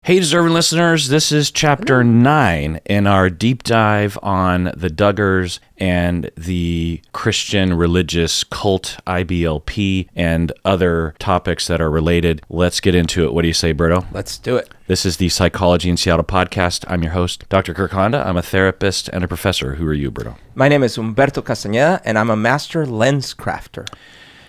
Hey, deserving listeners, this is Chapter 9 in our deep dive on the Duggars and the Christian religious cult, IBLP, and other topics that are related. Let's get into it. What do you say, Berto? Let's do it. This is the Psychology in Seattle podcast. I'm your host, Dr. Kirk Honda. I'm a therapist and a professor. Who are you, Berto? My name is Humberto Castañeda, and I'm a master lens crafter.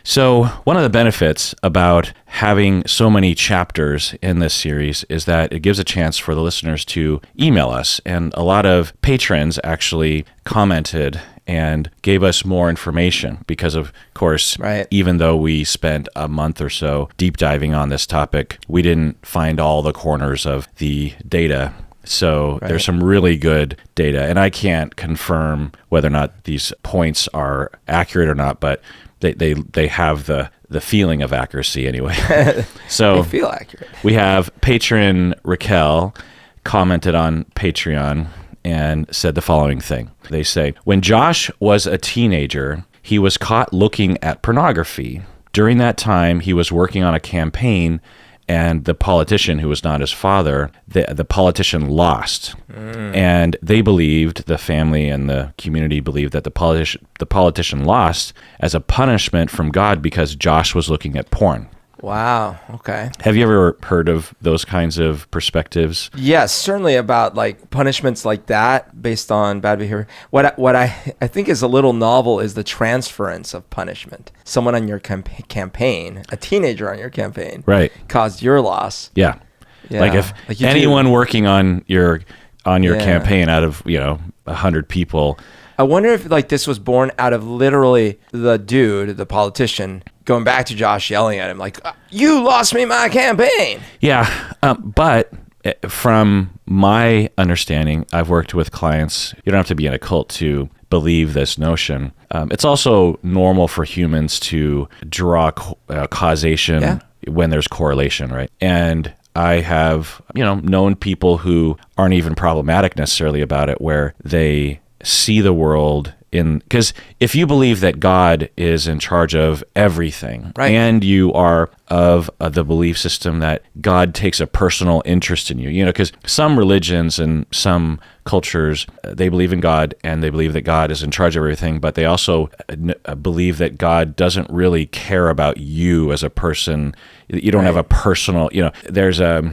So one of the benefits about having so many chapters in this series is that it gives a chance for the listeners to email us. And a lot of patrons actually commented and gave us more information because, of course, even though we spent a month or so deep diving on this topic, we didn't find all the corners of the data. So there's some really good data. And I can't confirm whether or not these points are accurate or not, but they have the feeling of accuracy anyway. So they feel accurate. We have patron Raquel commented on Patreon and said the following thing. They say, when Josh was a teenager, he was caught looking at pornography. During that time, he was working on a campaign, and the politician, who was not his father, the politician lost. And they believed, the family and the community believed, that the politician lost as a punishment from God because Josh was looking at porn. Wow. Okay. Have you ever heard of those kinds of perspectives? Yes, certainly about like punishments like that based on bad behavior. What I think is a little novel is the transference of punishment. Someone on your campaign, a teenager on your campaign, caused your loss. Yeah. Like if anyone working on your campaign out of 100 people. I wonder if like this was born out of literally the politician, going back to Josh yelling at him like, you lost me my campaign. Yeah, but from my understanding, I've worked with clients. You don't have to be in a cult to believe this notion. It's also normal for humans to draw causation when there's correlation, right? And I have, known people who aren't even problematic necessarily about it, where they see the world because if you believe that God is in charge of everything, and you are of the belief system that God takes a personal interest in you, because some religions and some cultures, they believe in God and they believe that God is in charge of everything, but they also believe that God doesn't really care about you as a person. You don't have a personal, there's a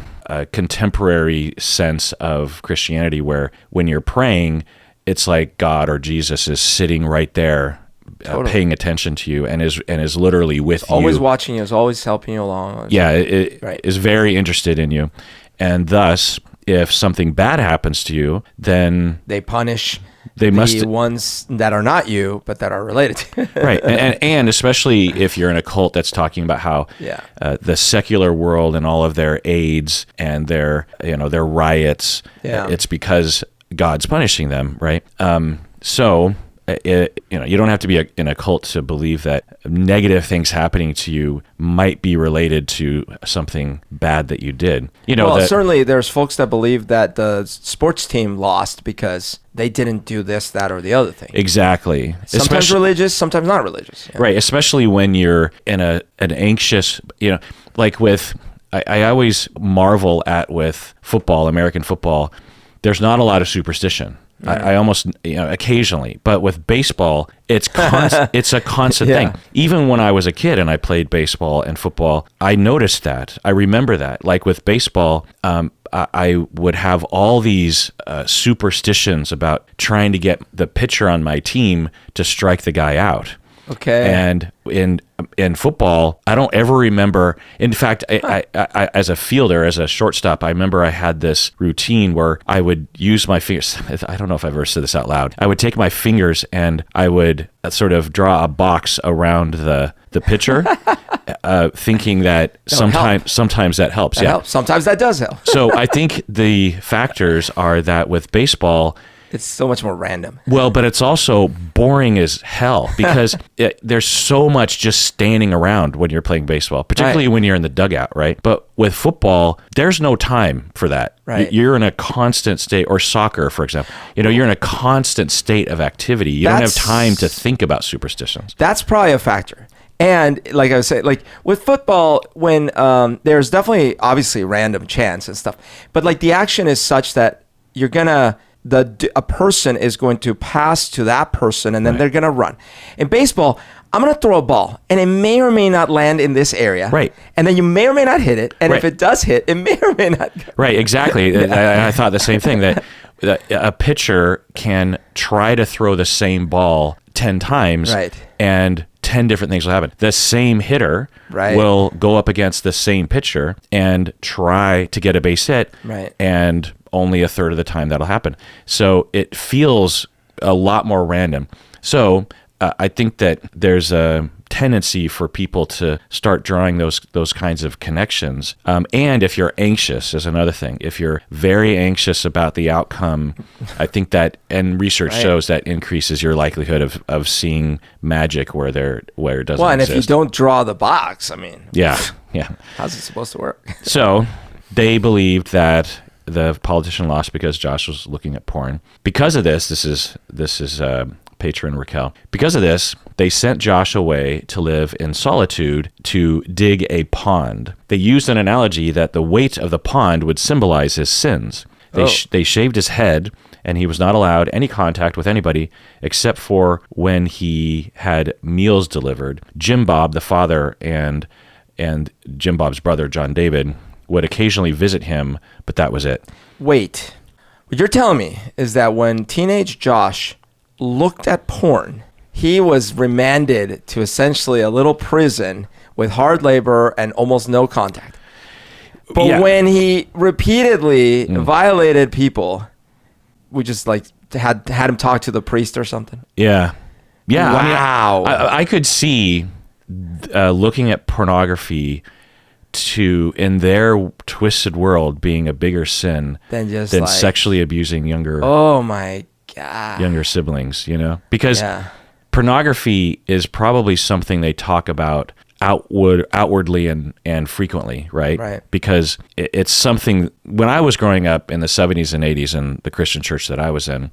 contemporary sense of Christianity where when you're praying, it's like God or Jesus is sitting right there, paying attention to you, and is literally with you. Always watching you, is always helping you along. Yeah, is very interested in you. And thus, if something bad happens to you, then they punish the ones that are not you, but that are related to you. Right. And especially if you're in a cult that's talking about how the secular world and all of their aids and their riots, it's because God's punishing them, right? So you don't have to be in a cult to believe that negative things happening to you might be related to something bad that you did. Certainly there's folks that believe that the sports team lost because they didn't do this, that, or the other thing. Exactly. Sometimes religious, sometimes not religious. Yeah. Right, especially when you're in an anxious, like with, I always marvel at with football, American football, there's not a lot of superstition. I almost, occasionally, but with baseball, it's a constant thing. Even when I was a kid and I played baseball and football, I noticed that. I remember that. Like with baseball, I would have all these superstitions about trying to get the pitcher on my team to strike the guy out. Okay. And in football, I don't ever remember. In fact, I as a fielder, as a shortstop, I remember I had this routine where I would use my fingers. I don't know if I've ever said this out loud. I would take my fingers and I would sort of draw a box around the pitcher, thinking that sometimes that helps. That helps. Sometimes that does help. So I think the factors are that with baseball, it's so much more random. Well, but it's also boring as hell because there's so much just standing around when you're playing baseball, particularly when you're in the dugout, right? But with football, there's no time for that. Right. You're in a constant state, or soccer, for example. You're in a constant state of activity. You don't have time to think about superstitions. That's probably a factor. And like I was saying, like with football, when there's definitely obviously random chance and stuff, but like the action is such that you're gonna a person is going to pass to that person, and then they're gonna run. In baseball, I'm gonna throw a ball, and it may or may not land in this area, right? And then you may or may not hit it, and if it does hit, it may or may not. Right, exactly. I thought the same thing, that a pitcher can try to throw the same ball 10 times, and 10 different things will happen. The same hitter will go up against the same pitcher and try to get a base hit, and only a third of the time that'll happen. So it feels a lot more random. So I think that there's a tendency for people to start drawing those kinds of connections. And if you're anxious is another thing. If you're very anxious about the outcome, I think that, and research shows that increases your likelihood of seeing magic where it doesn't exist. Well, and if you don't draw the box, I mean, yeah. How's it supposed to work? So they believed that the politician lost because Josh was looking at porn. Because of this is Patron Raquel. Because of this, they sent Josh away to live in solitude to dig a pond. They used an analogy that the weight of the pond would symbolize his sins. They shaved his head, and he was not allowed any contact with anybody except for when he had meals delivered. Jim Bob, the father, and Jim Bob's brother, John David, would occasionally visit him, but that was it. Wait, what you're telling me is that when teenage Josh looked at porn, he was remanded to essentially a little prison with hard labor and almost no contact. But when he repeatedly violated people, we just like had him talk to the priest or something. Yeah. Wow. I mean, I could see looking at pornography in their twisted world being a bigger sin than like, sexually abusing younger siblings, because pornography is probably something they talk about outwardly and frequently, right? Because it's something, when I was growing up in the 70s and 80s in the Christian church that I was in,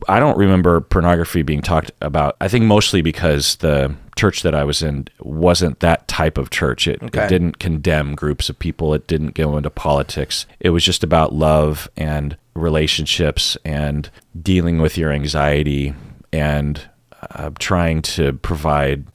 I don't remember pornography being talked about. I think mostly because the church that I was in wasn't that type of church. It didn't condemn groups of people. It didn't go into politics. It was just about love and relationships and dealing with your anxiety and trying to provide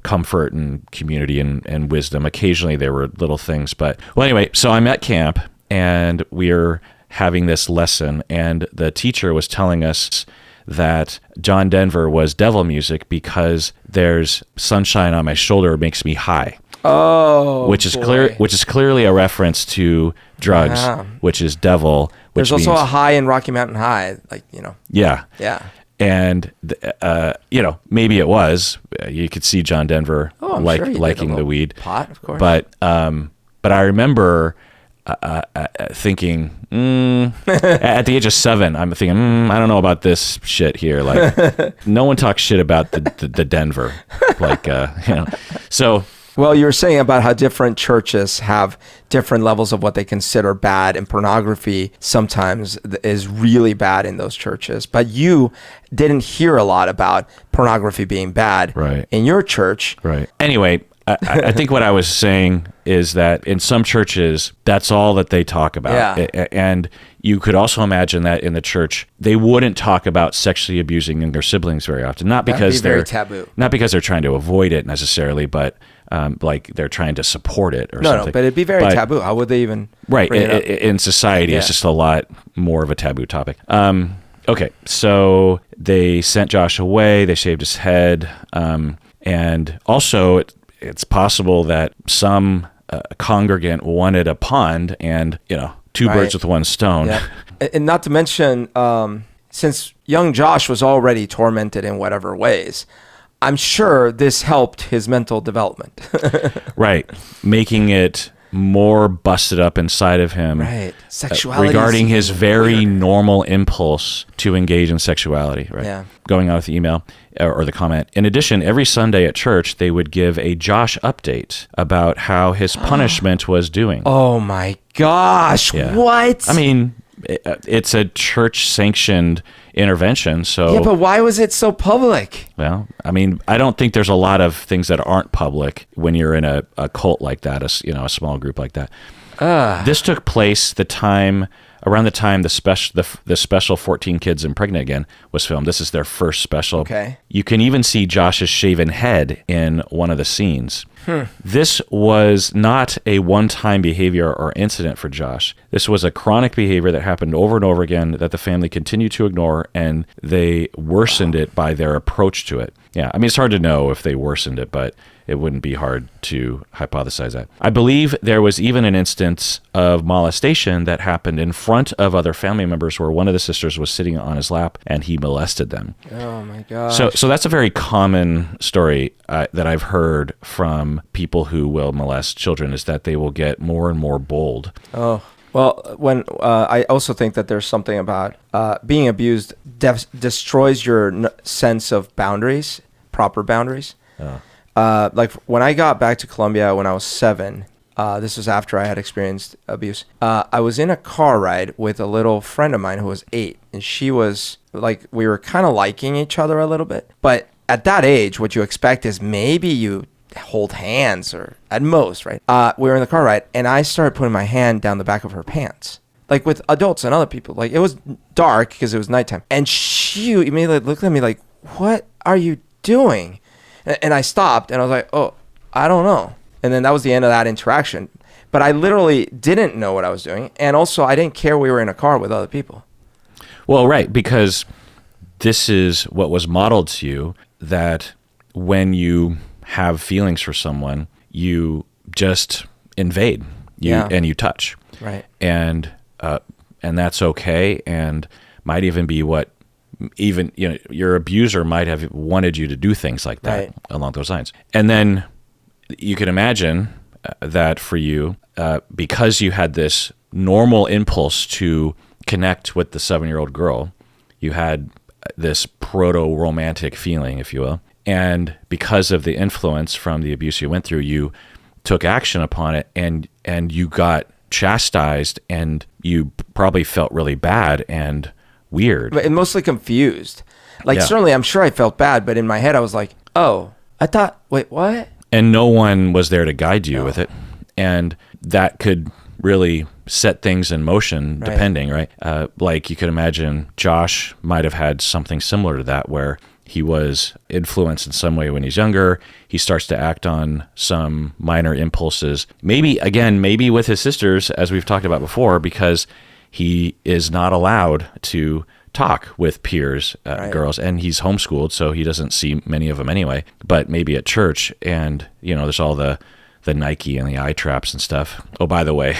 comfort and community and wisdom. Occasionally there were little things, but anyway, so I'm at camp and we're having this lesson, and the teacher was telling us that John Denver was devil music because there's sunshine on my shoulder makes me high. Oh, which is clearly a reference to drugs, which is devil. Which there's also a high in Rocky Mountain High, Yeah. And maybe it was. You could see John Denver liking the weed pot, of course. But I remember thinking at the age of 7, I'm thinking I don't know about this shit here. Like no one talks shit about the Denver, So. Well, you were saying about how different churches have different levels of what they consider bad, and pornography sometimes is really bad in those churches. But you didn't hear a lot about pornography being bad in your church. Right. Anyway, I think what I was saying is that in some churches, that's all that they talk about. Yeah. And you could also imagine that in the church, they wouldn't talk about sexually abusing younger siblings very often. Not because very taboo. Not because they're trying to avoid it necessarily, but like they're trying to support it or something. No, but it'd be very taboo. How would they even bring it up? In society, it's just a lot more of a taboo topic. Okay, so they sent Josh away. They shaved his head. And also, it's possible that some congregant wanted a pond and, two birds with one stone. Yeah. And not to mention, since young Josh was already tormented in whatever ways, I'm sure this helped his mental development. Right. Making it more busted up inside of him. Right. Sexuality. Regarding his very normal impulse to engage in sexuality. Right. Yeah. Going on with the email or the comment. In addition, every Sunday at church, they would give a Josh update about how his punishment was doing. Oh my gosh. Yeah. What? I mean, it's a church sanctioned intervention. So yeah, but why was it so public? well, I mean, I don't think there's a lot of things that aren't public when you're in a cult like that, a small group like that. This took place around the time the special 14 Kids and Pregnant Again was filmed. This is their first special. Okay. You can even see Josh's shaven head in one of the scenes. This was not a one-time behavior or incident for Josh. This was a chronic behavior that happened over and over again that the family continued to ignore, and they worsened it by their approach to it. Yeah, I mean, it's hard to know if they worsened it, but it wouldn't be hard to hypothesize that. I believe there was even an instance of molestation that happened in front of other family members where one of the sisters was sitting on his lap and he molested them. Oh my gosh. So that's a very common story that I've heard from people who will molest children, is that they will get more and more bold. Oh. Well, when I also think that there's something about being abused destroys your sense of boundaries, proper boundaries. Like when I got back to Colombia when I was 7, this was after I had experienced abuse. I was in a car ride with a little friend of mine who was 8, and she was like, we were kind of liking each other a little bit. But at that age, what you expect is maybe you hold hands, or at most, right? We were in the car ride, and I started putting my hand down the back of her pants, like with adults and other people. Like, it was dark because it was nighttime, and she immediately looked at me like, "What are you doing?" And I stopped, and I was like, "Oh, I don't know." And then that was the end of that interaction. But I literally didn't know what I was doing, and also I didn't care we were in a car with other people. Well, right, because this is what was modeled to you, that when you have feelings for someone, you just invade, and you touch, right? And that's okay, and might even be what your abuser might have wanted you to do things like that, right, along those lines. And then you can imagine that for you, because you had this normal impulse to connect with the 7-year-old girl, you had this proto-romantic feeling, if you will. And because of the influence from the abuse you went through, you took action upon it, and you got chastised, and you probably felt really bad and weird. And mostly confused. Like, Yeah. certainly I'm sure I felt bad, but in my head I was like, oh, I thought, wait, what? And no one was there to guide you No. with it. And that could really set things in motion, Right. depending, right? Like you could imagine Josh might have had something similar to that, where he was influenced in some way when he's younger. He starts to act on some minor impulses. Maybe with his sisters, as we've talked about before, because he is not allowed to talk with peers, Right. girls, and he's homeschooled, so he doesn't see many of them anyway. But maybe at church, and there's all the Nike and the eye traps and stuff. Oh, by the way,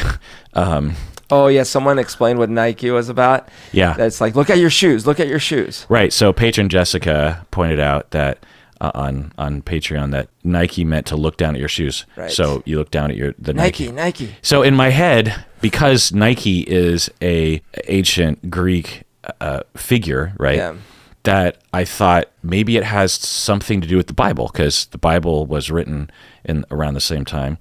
Oh yeah, someone explained what Nike was about. Yeah. That's like, look at your shoes, look at your shoes. Right. So Patron Jessica pointed out that on Patreon that Nike meant to look down at your shoes. Right. So you look down at the Nike. So in my head, because Nike is a ancient Greek figure, right? Yeah. That I thought maybe it has something to do with the Bible, because the Bible was written in around the same time.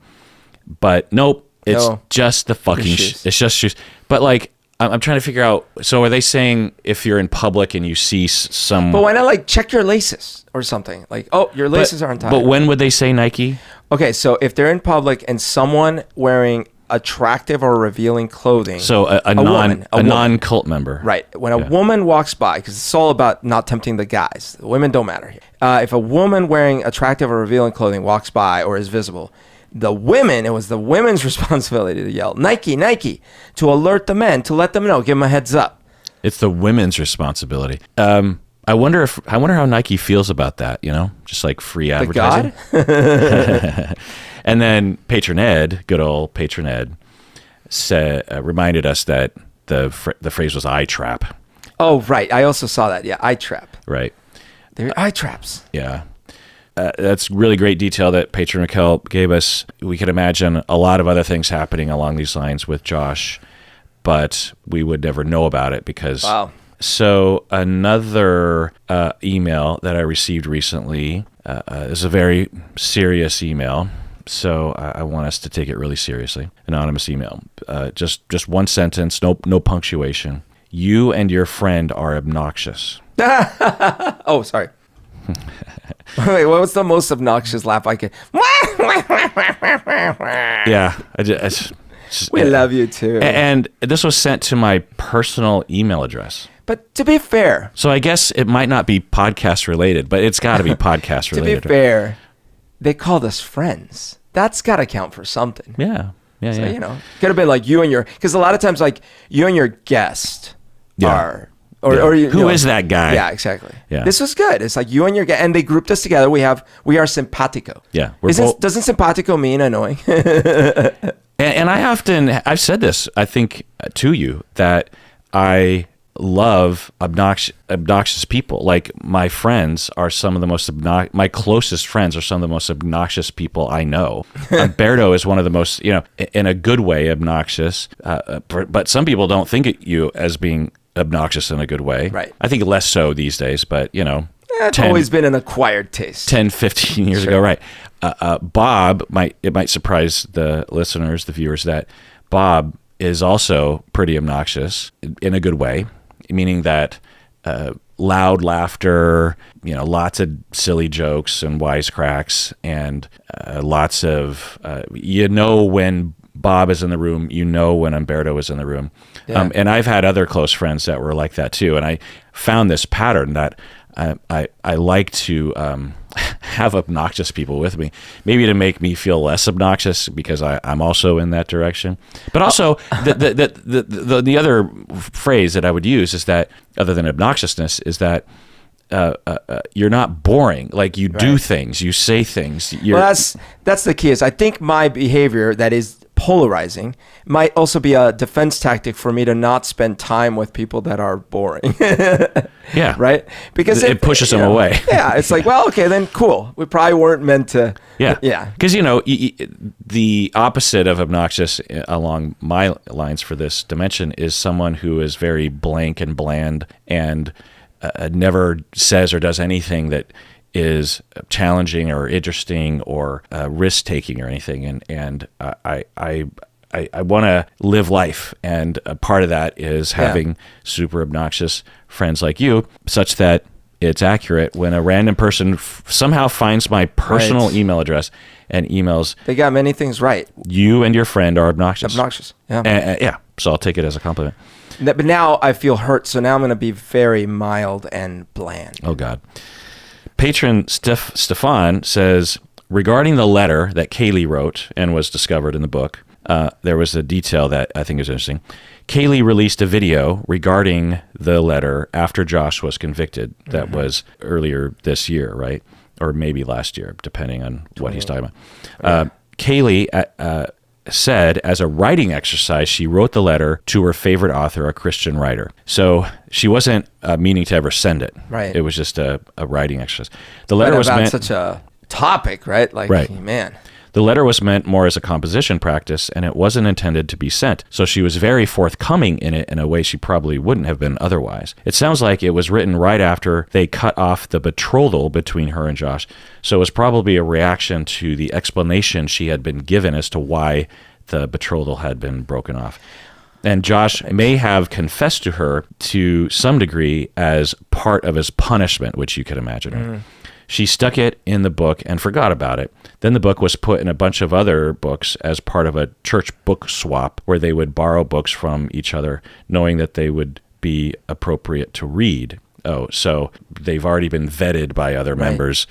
But nope, it's just the fucking shoes. it's just shoes. But like, I'm trying to figure out. So are they saying if you're in public and you see some? But why not like check your laces or something? Like, oh, your laces aren't tied. But when would they say Nike? Okay, so if they're in public and someone wearing attractive or revealing clothing, So a woman. non-cult member, right? When a woman walks by, because it's all about not tempting the guys. The women don't matter here. If a woman wearing attractive or revealing clothing walks by or is visible, it was the women's responsibility to yell, Nike, Nike, to alert the men, to let them know, give them a heads up. It's the women's responsibility. I wonder how Nike feels about that. Just like free advertising. The God? And then Patron Ed, good old Patron Ed, reminded us that the phrase was eye trap. Oh, right. I also saw that. Yeah, eye trap. Right. They're eye traps. Yeah. That's really great detail that Patron Raquel gave us. We could imagine a lot of other things happening along these lines with Josh, but we would never know about it because... Wow. So another email that I received recently is a very serious email. So I want us to take it really seriously. Anonymous email. Just one sentence, no punctuation. You and your friend are obnoxious. Oh, sorry. Wait, what was the most obnoxious laugh I could? Yeah. We love you too. And this was sent to my personal email address. But to be fair. So I guess it might not be podcast related, but it's got to be podcast related. To be fair, they called us friends. That's got to count for something. Yeah. Yeah. So, yeah. Could have been like you and your, because a lot of times like you and your guest are, or you, Who is that guy? Yeah, exactly. Yeah. This was good. It's like you and your guest, and they grouped us together. We are simpatico. Yeah. Doesn't simpatico mean annoying? And I've said this, I think, to you, that I love obnoxious people. Like my friends are some of the most my closest friends are some of the most obnoxious people I know. Humberto is one of the most, in a good way, obnoxious. But some people don't think of you as being obnoxious in a good way. Right. I think less so these days, but it's always been an acquired taste. 10, 15 years ago, right. Bob, it might surprise the listeners, the viewers, that Bob is also pretty obnoxious in a good way, meaning that loud laughter, lots of silly jokes and wisecracks, and lots of, when Bob is in the room, when Humberto is in the room. Yeah. And I've had other close friends that were like that too. And I found this pattern that I like to have obnoxious people with me, maybe to make me feel less obnoxious because I'm also in that direction. But also the other phrase that I would use is that, other than obnoxiousness, is that you're not boring. Like you do things, you say things. Well, that's the key. Is I think my behavior that is polarizing might also be a defense tactic for me to not spend time with people that are boring. Yeah. Right? Because it pushes them away. Yeah. It's like, well, okay, then cool. We probably weren't meant to. Yeah. Yeah. Because, the opposite of obnoxious along my lines for this dimension is someone who is very blank and bland and never says or does anything that is challenging or interesting or risk-taking or anything. And I want to live life, and a part of that is having super obnoxious friends like you, such that it's accurate when a random person somehow finds my personal email address and emails. They got many things right. You and your friend are obnoxious. Obnoxious, yeah. Yeah, so I'll take it as a compliment. But now I feel hurt, so now I'm going to be very mild and bland. Oh, God. Patron Stefan says, regarding the letter that Kaeleigh wrote and was discovered in the book, there was a detail that I think is interesting. Kaeleigh released a video regarding the letter after Josh was convicted. That was earlier this year, right? Or maybe last year, depending on what he's talking about. Kaeleigh said, as a writing exercise, she wrote the letter to her favorite author, a Christian writer. So she wasn't meaning to ever send it. Right. It was just a writing exercise. The letter was meant such a topic, right? Like, man. The letter was meant more as a composition practice, and it wasn't intended to be sent. So she was very forthcoming in it in a way she probably wouldn't have been otherwise. It sounds like it was written right after they cut off the betrothal between her and Josh. So it was probably a reaction to the explanation she had been given as to why the betrothal had been broken off. And Josh may have confessed to her to some degree as part of his punishment, which you could imagine. Right? She stuck it in the book and forgot about it. Then the book was put in a bunch of other books as part of a church book swap where they would borrow books from each other, knowing that they would be appropriate to read. Oh, so they've already been vetted by other members.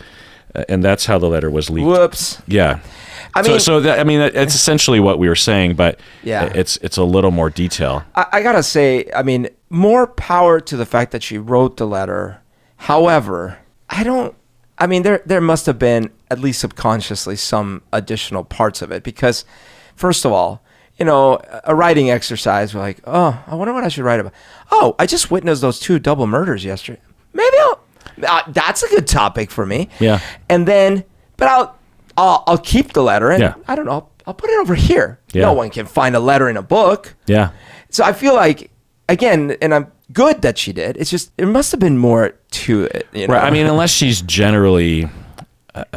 And that's how the letter was leaked. Whoops. Yeah. It's essentially what we were saying, but it's a little more detail. I gotta say, more power to the fact that she wrote the letter. However, there must have been, at least subconsciously, some additional parts of it. Because, first of all, a writing exercise, we're like, oh, I wonder what I should write about. Oh, I just witnessed those 2 double murders yesterday. Maybe that's a good topic for me. Yeah. And then, but I'll keep the letter, and I don't know, I'll put it over here. Yeah. No one can find a letter in a book. Yeah. So I feel like, again, and I'm good that she did. It's just, there must have been more to it. Right. Unless she's generally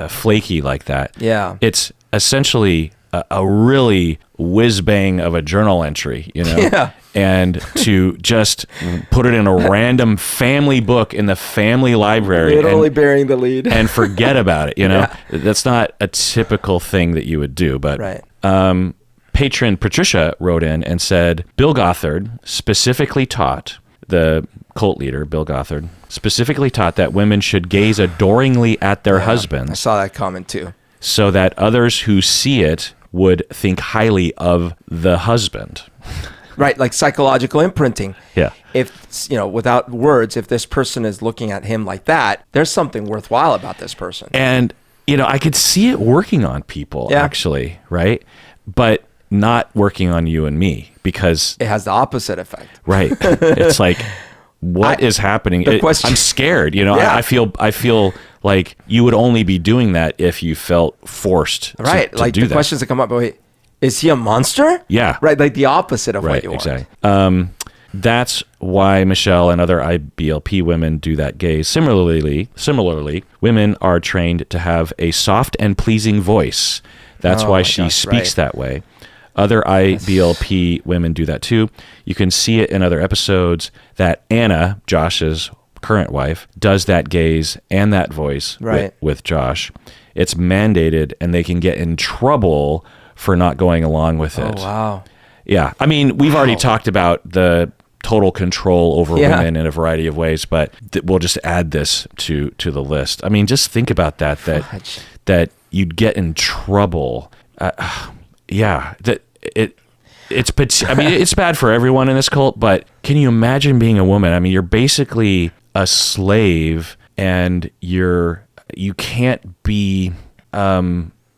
flaky like that. Yeah. It's essentially a really whiz bang of a journal entry, Yeah. and to just put it in a random family book in the family library. Literally burying the lead. And forget about it, That's not a typical thing that you would do. But right. Patron Patricia wrote in and said, Bill Gothard specifically taught, the cult leader, Bill Gothard, specifically taught that women should gaze adoringly at their husbands. I saw that comment too. So that others who see it would think highly of the husband. Right, like psychological imprinting. Yeah. If, without words, if this person is looking at him like that, there's something worthwhile about this person. And, I could see it working on people, actually, right? But not working on you and me, because it has the opposite effect. Right. It's like, what is happening? I'm scared. I feel like you would only be doing that if you felt forced to like do the that. questions that come up, wait, is he a monster? Yeah. Right, like the opposite of what you exactly. want. That's why Michelle and other IBLP women do that gaze. Similarly, women are trained to have a soft and pleasing voice. That's why she speaks that way. Other IBLP women do that too. You can see it in other episodes that Anna, Josh's current wife, does that gaze and that voice with Josh. It's mandated, and they can get in trouble for not going along with it. Oh, wow. Yeah. I mean, we've already talked about the total control over women in a variety of ways, but we'll just add this to the list. I mean, just think about that you'd get in trouble. It's bad for everyone in this cult, but can you imagine being a woman? I mean, you're basically a slave, and you can't be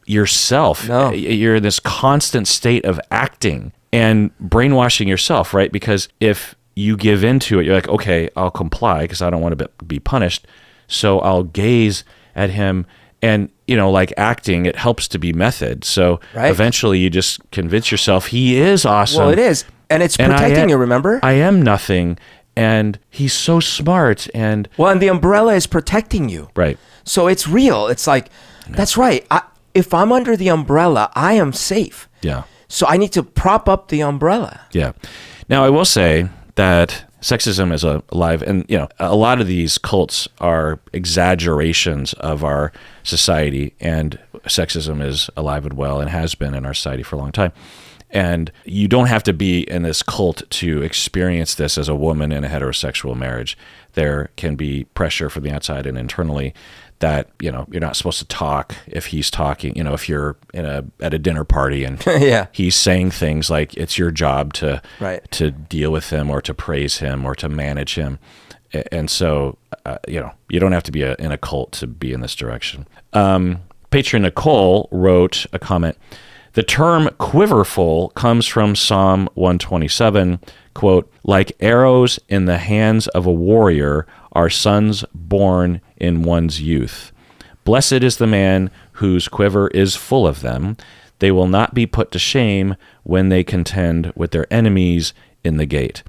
yourself. No. You're in this constant state of acting and brainwashing yourself, right? Because if you give into it, you're like, okay, I'll comply because I don't want to be punished, so I'll gaze at him. And, like acting, it helps to be method. So eventually you just convince yourself he is awesome. Well, it is. And it's protecting you, remember? I am nothing. And he's so smart. And the umbrella is protecting you. Right. So it's real. It's like, that's right. If I'm under the umbrella, I am safe. Yeah. So I need to prop up the umbrella. Yeah. Now, I will say that sexism is alive, and a lot of these cults are exaggerations of our society, and sexism is alive and well and has been in our society for a long time. And you don't have to be in this cult to experience this as a woman in a heterosexual marriage. There can be pressure from the outside and internally that you're not supposed to talk if he's talking. If you're at a dinner party and he's saying things, like it's your job to deal with him or to praise him or to manage him. And so you don't have to be in a cult to be in this direction. Patron Nicole wrote a comment. The term quiverfull comes from Psalm 127, quote, like arrows in the hands of a warrior are sons born in one's youth. Blessed is the man whose quiver is full of them. They will not be put to shame when they contend with their enemies in the gate.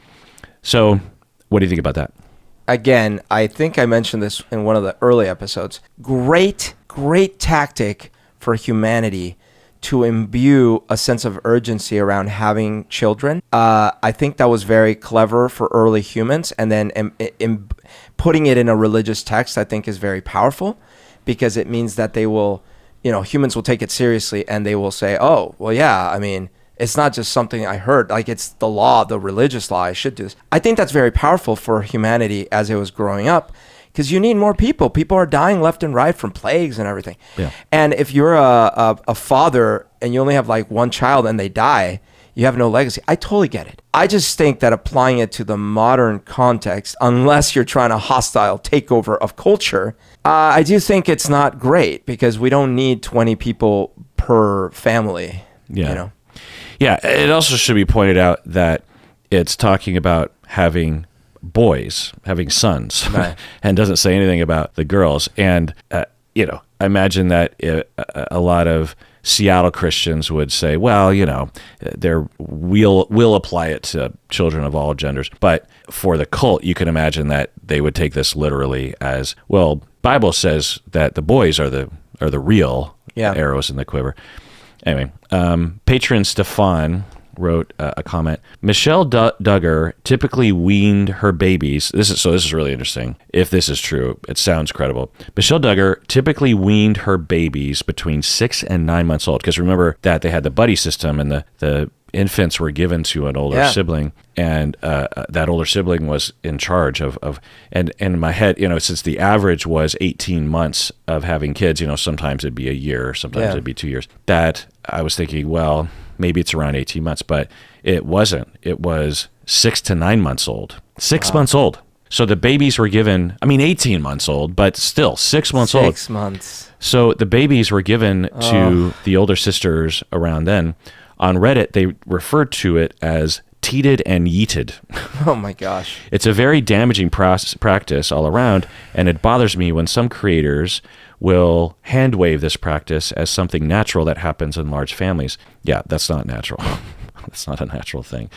So what do you think about that? Again, I think I mentioned this in one of the early episodes. Great tactic for humanity to imbue a sense of urgency around having children. I think that was very clever for early humans. And then in putting it in a religious text, I think is very powerful, because it means that they will, humans will take it seriously, and they will say, oh, well, yeah, I mean, it's not just something I heard, like it's the law, the religious law, I should do this. I think that's very powerful for humanity as it was growing up, because you need more people. People are dying left and right from plagues and everything. Yeah. And if you're a father and you only have like one child and they die, you have no legacy. I totally get it. I just think that applying it to the modern context, unless you're trying a hostile takeover of culture, I do think it's not great, because we don't need 20 people per family. Yeah. Yeah. It also should be pointed out that it's talking about having boys, having sons, right, and doesn't say anything about the girls. And, I imagine that a lot of Seattle Christians would say, well, we'll apply it to children of all genders. But for the cult, you can imagine that they would take this literally as, well, Bible says that the boys are the real arrows in the quiver. Anyway, Patron Stefan wrote a comment. Michelle Duggar typically weaned her babies. This is really interesting. If this is true, it sounds credible. Michelle Duggar typically weaned her babies between 6 and 9 months old. Because remember that they had the buddy system, and the infants were given to an older sibling, and that older sibling was in charge of and in my head, since the average was 18 months of having kids, sometimes it'd be a year, sometimes it'd be 2 years, that I was thinking, well, maybe it's around 18 months, but it wasn't. It was 6 to 9 months old. 6 months old. So the babies were given, 18 months old, but still 6 months old. 6 months. So the babies were given to the older sisters around then. On Reddit, they referred to it as teated and yeeted. Oh my gosh. It's a very damaging practice all around, and it bothers me when some creators will hand wave this practice as something natural that happens in large families. Yeah, that's not natural. That's not a natural thing.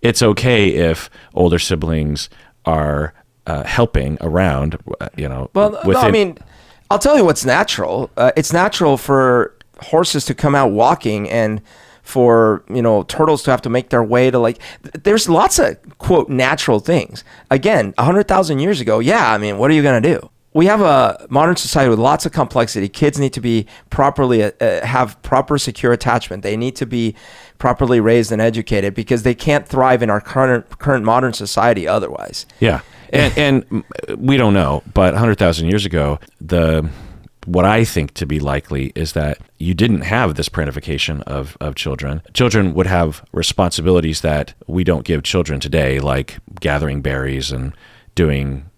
It's okay if older siblings are helping around, Well, I'll tell you what's natural. It's natural for horses to come out walking, and for turtles to have to make their way to, there's lots of quote natural things. Again, 100,000 years ago, what are you gonna do? We have a modern society with lots of complexity. Kids need to be properly have proper secure attachment. They need to be properly raised and educated, because they can't thrive in our current modern society otherwise. Yeah, and we don't know, but 100,000 years ago, what I think to be likely is that you didn't have this parentification of children. Children would have responsibilities that we don't give children today, like gathering berries and doing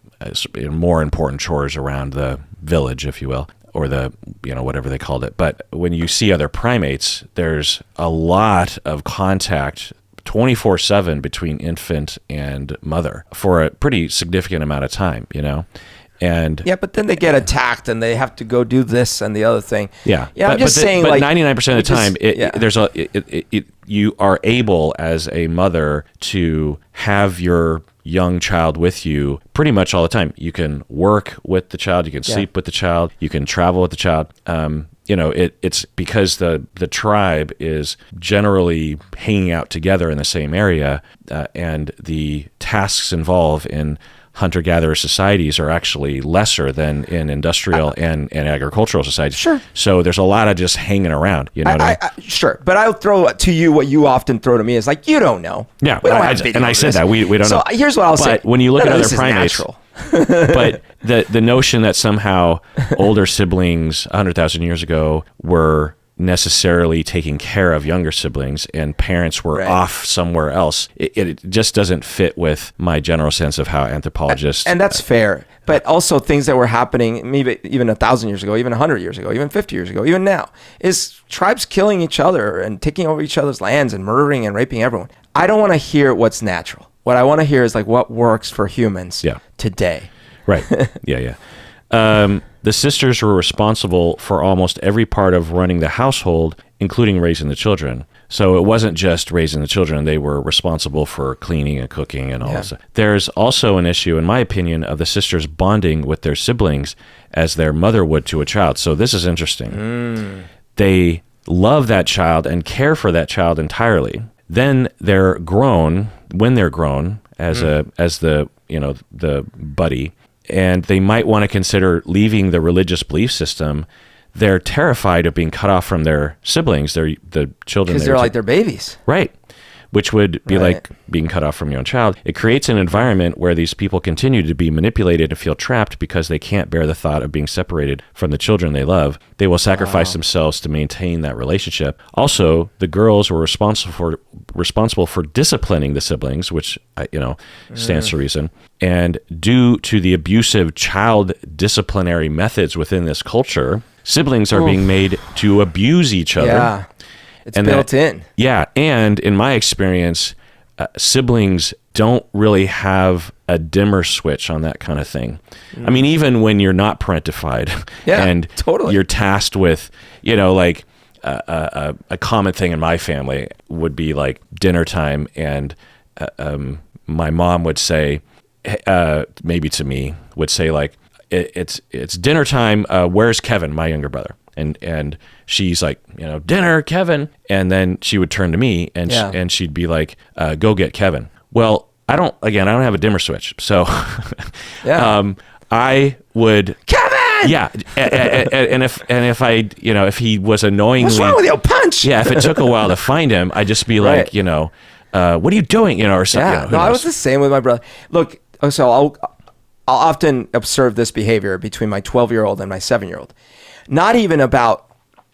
more important chores around the village, if you will, or the, whatever they called it. But when you see other primates, there's a lot of contact 24/7 between infant and mother for a pretty significant amount of time, And but then they get attacked and they have to go do this and the other thing. I'm just saying, but 99% of the time, you are able as a mother to have your young child with you pretty much all the time. You can work with the child, you can sleep with the child, you can travel with the child. It's because the tribe is generally hanging out together in the same area, and the tasks involved in hunter-gatherer societies are actually lesser than in industrial and agricultural societies. Sure. So there's a lot of just hanging around. Sure. But I'll throw to you what you often throw to me is you don't know. Yeah. I said that. We don't know. So here's what I'll say. But when you look at other primates, but the notion that somehow older siblings 100,000 years ago were necessarily taking care of younger siblings and parents were off somewhere else, it just doesn't fit with my general sense of how anthropologists... And that's fair. But also things that were happening maybe even 1,000 years ago, even 100 years ago, even 50 years ago, even now, is tribes killing each other and taking over each other's lands and murdering and raping everyone. I don't want to hear what's natural. What I want to hear is what works for humans today. Right. Yeah. The sisters were responsible for almost every part of running the household, including raising the children. So it wasn't just raising the children. They were responsible for cleaning and cooking and all that stuff. There's also an issue, in my opinion, of the sisters bonding with their siblings as their mother would to a child. So this is interesting. They love that child and care for that child entirely. Then they're grown, when they're grown, as the buddy, and they might want to consider leaving the religious belief system. They're terrified of being cut off from their siblings, the children. Because they're like their babies. Right. Which would be like being cut off from your own child. It creates an environment where these people continue to be manipulated and feel trapped because they can't bear the thought of being separated from the children they love. They will sacrifice themselves to maintain that relationship. Also, the girls were responsible for disciplining the siblings, which stands to reason. And due to the abusive child disciplinary methods within this culture, siblings are being made to abuse each other. Yeah. It's built in. Yeah. And in my experience, siblings don't really have a dimmer switch on that kind of thing. Even when you're not parentified and you're tasked with, a common thing in my family would be like dinner time. And my mom would say, maybe to me, would say it's dinner time. Where's Kevin, my younger brother? and she's like, dinner, Kevin. And then she would turn to me and and she'd be like, go get Kevin. Well, I don't have a dimmer switch. So I would, Kevin! Yeah. And if I, if he was annoyingly, what's wrong with you? Punch! Yeah. If it took a while to find him, I'd just be like, what are you doing? Or something. Yeah. No, I was the same with my brother. Look, so I'll often observe this behavior between my 12-year-old and my 7-year-old. Not even about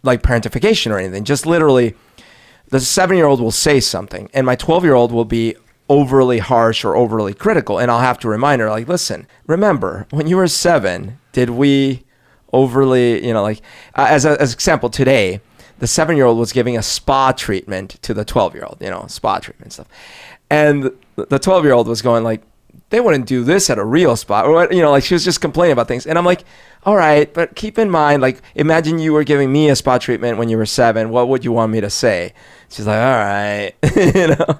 like parentification or anything, just literally the 7-year-old will say something and my 12-year-old will be overly harsh or overly critical. And I'll have to remind her, like, listen, remember when you were 7, did we overly, as an example today, the 7-year-old was giving a spa treatment to the 12-year-old, spa treatment stuff. And the 12-year-old was going like, they wouldn't do this at a real spot, or she was just complaining about things. And I'm like, all right, but keep in mind, like, imagine you were giving me a spa treatment when you were 7. What would you want me to say? She's like, all right,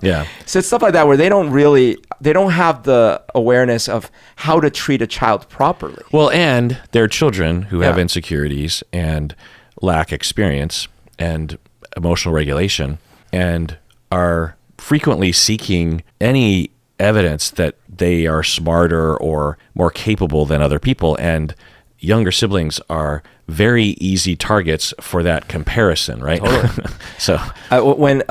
Yeah. So it's stuff like that where they don't have the awareness of how to treat a child properly. Well, and they're children who have insecurities and lack experience and emotional regulation and are frequently seeking any evidence that they are smarter or more capable than other people, and younger siblings are very easy targets for that comparison, right? Totally. So when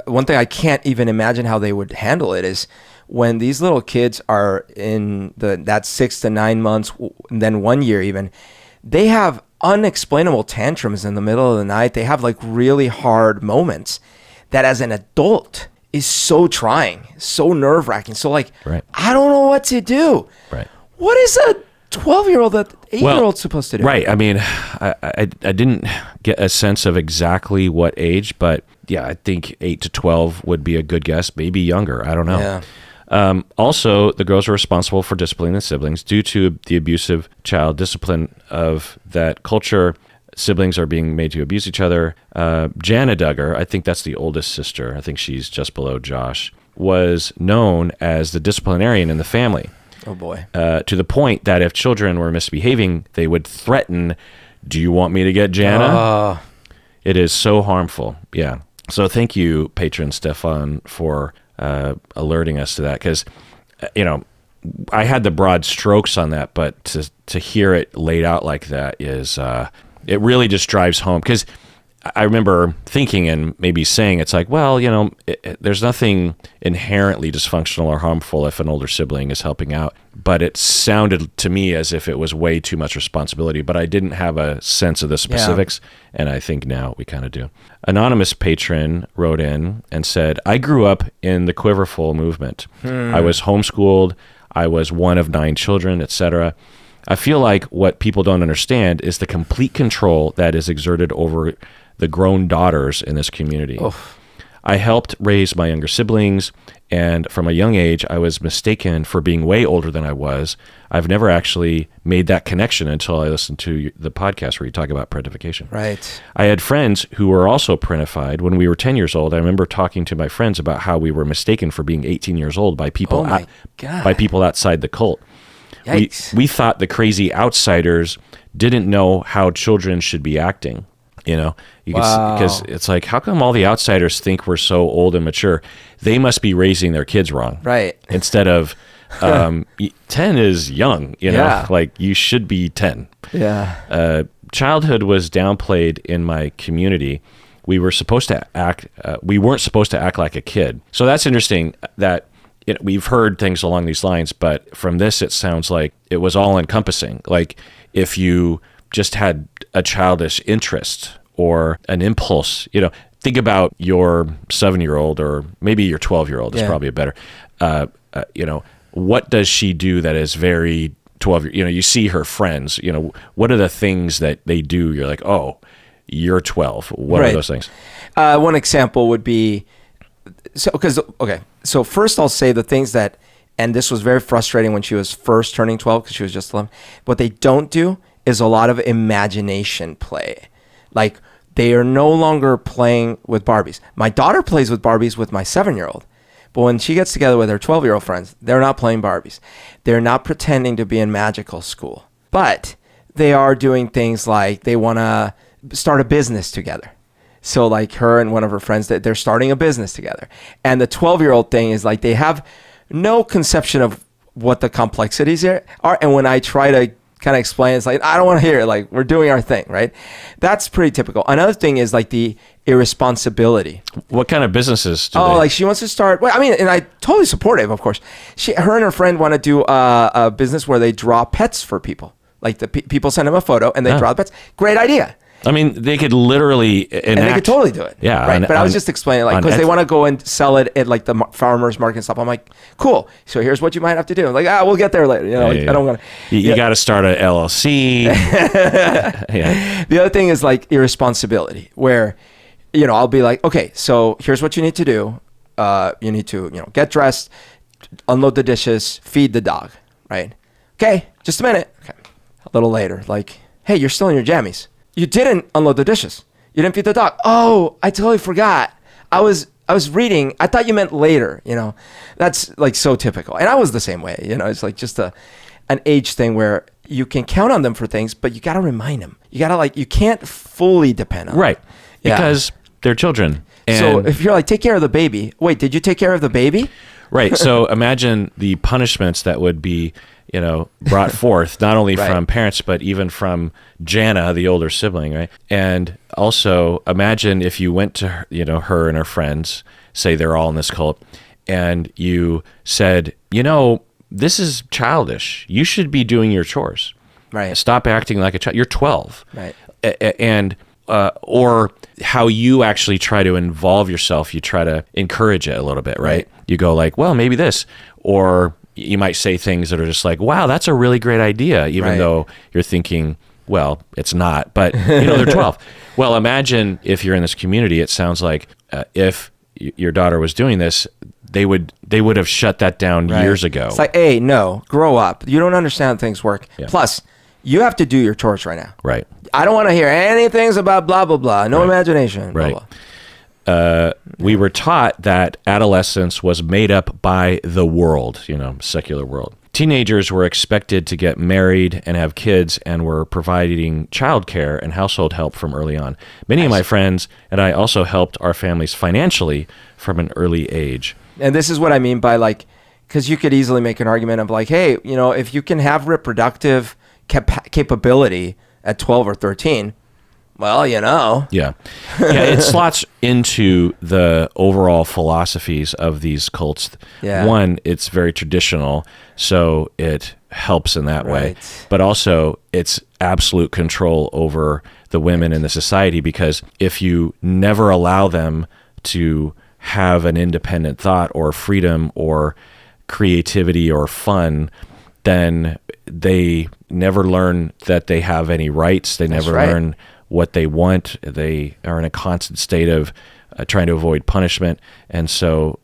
one thing I can't even imagine how they would handle it is when these little kids are in that 6 to 9 months, and then 1 year even, they have unexplainable tantrums in the middle of the night. They have like really hard moments that as an adult is so trying, so nerve-wracking. So like, I don't know what to do. Right. What is a 12-year-old, that 8-year-old supposed to do? Right. I mean, I didn't get a sense of exactly what age, but yeah, I think 8 to 12 would be a good guess. Maybe younger. I don't know. Yeah. Also, the girls are responsible for disciplining the siblings due to the abusive child discipline of that culture. Siblings are being made to abuse each other. Jana Duggar, I think that's the oldest sister, I think she's just below Josh, was known as the disciplinarian in the family. Oh boy. To the point that if children were misbehaving, they would threaten, do you want me to get Jana? It is so harmful. Yeah. So thank you, patron Stefan, for alerting us to that, because, I had the broad strokes on that, but to hear it laid out like that is... it really just drives home, because I remember thinking and maybe saying, it's like, well, there's nothing inherently dysfunctional or harmful if an older sibling is helping out. But it sounded to me as if it was way too much responsibility, but I didn't have a sense of the specifics. Yeah. And I think now we kind of do. Anonymous patron wrote in and said, I grew up in the Quiverfull movement. I was homeschooled. I was one of 9 children, etc. I feel like what people don't understand is the complete control that is exerted over the grown daughters in this community. Oof. I helped raise my younger siblings, and from a young age, I was mistaken for being way older than I was. I've never actually made that connection until I listened to the podcast where you talk about parentification. Right. I had friends who were also parentified. When we were 10 years old, I remember talking to my friends about how we were mistaken for being 18 years old by people, by people outside the cult. We thought the crazy outsiders didn't know how children should be acting, because it's like, how come all the outsiders think we're so old and mature? They must be raising their kids wrong. Right. Instead of 10 is young, like you should be 10. Yeah. Childhood was downplayed in my community. We weren't supposed to act like a kid. So that's interesting that we've heard things along these lines, but from this, it sounds like it was all encompassing. Like if you just had a childish interest or an impulse, think about your 7-year-old, or maybe your 12-year-old is probably a better, what does she do that is very 12, you see her friends, what are the things that they do? You're like, oh, you're 12. What are those things? One example would be, so first I'll say the things that, and this was very frustrating when she was first turning 12 because she was just 11. What they don't do is a lot of imagination play. Like they are no longer playing with Barbies. My daughter plays with Barbies with my 7-year-old. But when she gets together with her 12-year-old friends, they're not playing Barbies. They're not pretending to be in magical school. But they are doing things like they want to start a business together. So like her and one of her friends, that they're starting a business together. And the 12-year-old thing is like they have no conception of what the complexities are. And when I try to kind of explain, it's like, I don't want to hear it. Like, we're doing our thing, right? That's pretty typical. Another thing is like the irresponsibility. What kind of businesses do they? Like she wants to start, well, I mean, and I totally support it, of course. Her and her friend want to do a business where they draw pets for people. Like the people send them a photo and they draw the pets. Great idea. I mean, they could literally enact. And they could totally do it. Yeah. Right. But I was just explaining, like, because they want to go and sell it at like the farmers market and stuff. I'm like, cool. So here's what you might have to do. I'm like, we'll get there later. You know, I don't want to. You got to start a LLC. Yeah. The other thing is like irresponsibility, where, you know, I'll be like, okay, so here's what you need to do. You need to, you know, get dressed, unload the dishes, feed the dog. Right. Okay. Just a minute. Okay. A little later, like, hey, you're still in your jammies. You didn't unload the dishes. You didn't feed the dog. Oh, I totally forgot. I was reading. I thought you meant later, you know. That's like so typical. And I was the same way, you know. It's like just an age thing where you can count on them for things, but you got to remind them. You got to like, you can't fully depend on them. Right. Because they're children. And so if you're like, take care of the baby. Wait, did you take care of the baby? Right. So imagine the punishments that would be, you know, brought forth, not only from parents, but even from Jana, the older sibling, right? And also imagine if you went to her, you know, her and her friends, say they're all in this cult, and you said, you know, this is childish. You should be doing your chores. Right. Stop acting like a child. You're 12. Right. And or how you actually try to involve yourself, you try to encourage it a little bit, right? You go like, well, maybe this, or you might say things that are just like, wow, that's a really great idea, even though you're thinking, well, it's not, but you know, they're 12. Well, imagine if you're in this community, it sounds like if your daughter was doing this, they would have shut that down years ago. It's like, hey, no, grow up. You don't understand how things work. Yeah. Plus, you have to do your chores right now. Right. I don't want to hear anything about blah, blah, blah. No imagination. Blah, right. Blah. We were taught that adolescence was made up by the world, you know, secular world. Teenagers were expected to get married and have kids and were providing childcare and household help from early on. Many of my friends and I also helped our families financially from an early age. And this is what I mean by like, because you could easily make an argument of like, hey, you know, if you can have reproductive capability at 12 or 13, well, you know. Yeah. Yeah, it slots into the overall philosophies of these cults. Yeah. One, it's very traditional, so it helps in that way. But also, it's absolute control over the women in the society, because if you never allow them to have an independent thought or freedom or creativity or fun, then they never learn that they have any rights. They never learn what they want. They are in a constant state of trying to avoid punishment, and so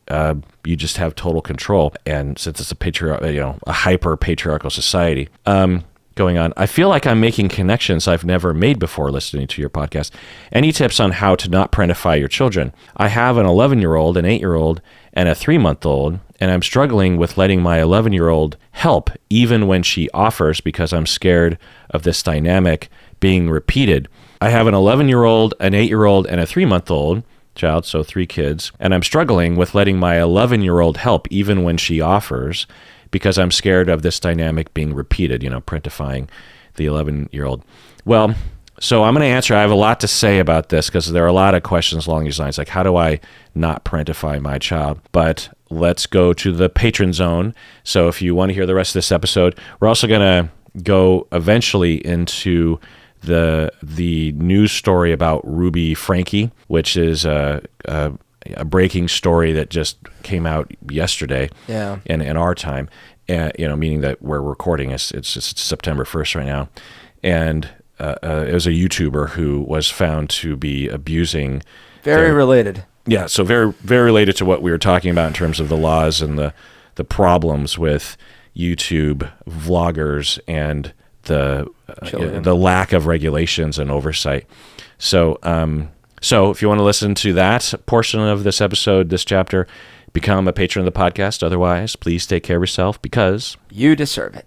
you just have total control. And since it's a hyper patriarchal society going on, I feel like I'm making connections I've never made before listening to your podcast. Any tips on how to not parentify your children? I have an 11-year-old, an 8-year-old, and a 3-month-old, and I'm struggling with letting my 11-year-old help even when she offers, because I'm scared of this dynamic being repeated. I have an 11-year-old, an 8-year-old, and a 3-month-old child, so 3 kids, and I'm struggling with letting my 11-year-old help even when she offers, because I'm scared of this dynamic being repeated, you know, parentifying the 11-year-old. Well, so I'm going to answer. I have a lot to say about this because there are a lot of questions along these lines, like how do I not parentify my child? But let's go to the patron zone. So if you want to hear the rest of this episode, we're also going to go eventually into the news story about Ruby Franke, which is a breaking story that just came out yesterday in our time, you know, meaning that we're recording, it's September 1st right now. And it was a YouTuber who was found to be abusing. Very related. Yeah, so very, very related to what we were talking about in terms of the laws and the problems with YouTube vloggers and the lack of regulations and oversight. So if you want to listen to that portion of this episode, this chapter, become a patron of the podcast. Otherwise, please take care of yourself, because you deserve it.